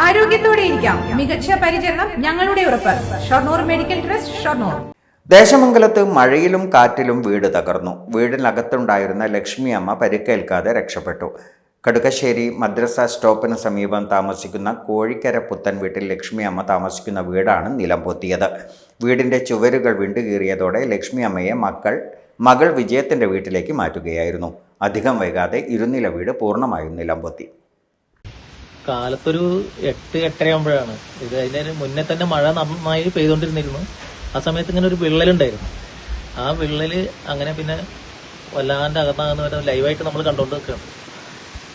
ആരോഗ്യത്തോടെ ഇരിക്കാം. മികച്ച പരിചരണം ഞങ്ങളുടെ ഉറപ്പ്. Shoranur medical trust, Shoranur. ദേശമംഗലത്ത് മഴയിലും കാറ്റിലും വീട് തകർന്നു. വീടിനകത്തുണ്ടായിരുന്ന ലക്ഷ്മി അമ്മ പരിക്കേൽക്കാതെ രക്ഷപ്പെട്ടു. കടുക്കശ്ശേരി മദ്രസ സ്റ്റോപ്പിന് സമീപം താമസിക്കുന്ന കോഴിക്കര പുത്തൻ വീട്ടിൽ ലക്ഷ്മി അമ്മ താമസിക്കുന്ന വീടാണ് നിലം പൊത്തിയത്. വീടിന്റെ ചുവരുകൾ വിണ്ടുകീറിയതോടെ ലക്ഷ്മി അമ്മയെ മകൾ വിജയത്തിന്റെ വീട്ടിലേക്ക് മാറ്റുകയായിരുന്നു. അധികം വൈകാതെ ഇരുനില വീട് പൂർണ്ണമായും നിലം പൊത്തി. കാലത്തൊരു 8-8:30 ആകുമ്പോഴാണ് ഇത്. അതിന് മുന്നേ തന്നെ മഴ നന്നായി പെയ്തുകൊണ്ടിരുന്നിരുന്നു. ആ സമയത്ത് ഇങ്ങനെ ഒരു വിള്ളലുണ്ടായിരുന്നു. ആ വിള്ളല് അങ്ങനെ പിന്നെ വല്ലാണ്ട് അകത്താകുന്നവരെ ലൈവായിട്ട് നമ്മൾ കണ്ടുകൊണ്ട് നിൽക്കുകയാണ്.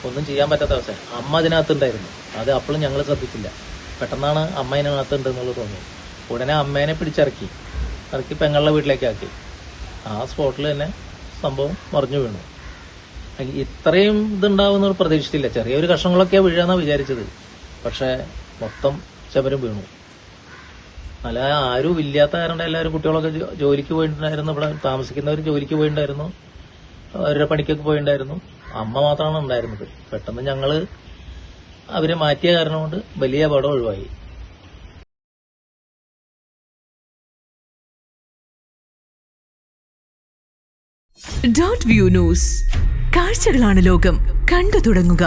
ഒന്നും ചെയ്യാൻ പറ്റാത്ത അവസ്ഥ. അമ്മ അതിനകത്തുണ്ടായിരുന്നു. അത് അപ്പോഴും ഞങ്ങൾ ശ്രദ്ധിച്ചില്ല. പെട്ടെന്നാണ് അമ്മ ഇതിനകത്തുണ്ട് എന്നുള്ളത് തോന്നിയത്. ഉടനെ അമ്മേനെ പിടിച്ചിറക്കി പെങ്ങളുടെ വീട്ടിലേക്ക് ആക്കി. ആ സ്പോട്ടിൽ തന്നെ സംഭവം മറിഞ്ഞു വീണു. ഇത്രയും ഇതുണ്ടാവുന്ന പ്രതീക്ഷിച്ചില്ല. ചെറിയൊരു കഷ്ണങ്ങളൊക്കെ വീഴാന്നാണ് വിചാരിച്ചത്. പക്ഷെ മൊത്തം ചവരും വീണു. അല്ല, ആരും ഇല്ലാത്ത കാരണം എല്ലാവരും കുട്ടികളൊക്കെ ജോലിക്ക് പോയിട്ടുണ്ടായിരുന്നു. ഇവിടെ താമസിക്കുന്നവർ ജോലിക്ക് പോയിട്ടുണ്ടായിരുന്നു, അവരുടെ പണിക്കൊക്കെ പോയിട്ടുണ്ടായിരുന്നു. അമ്മ മാത്രമാണ് ഉണ്ടായിരുന്നത്. പെട്ടെന്ന് ഞങ്ങള് അവരെ മാറ്റിയ കാരണം കൊണ്ട് വലിയ അപകടം ഒഴിവായി. Dot view news. കാഴ്ചകളാണ് ലോകം. കണ്ടു തുടങ്ങുക.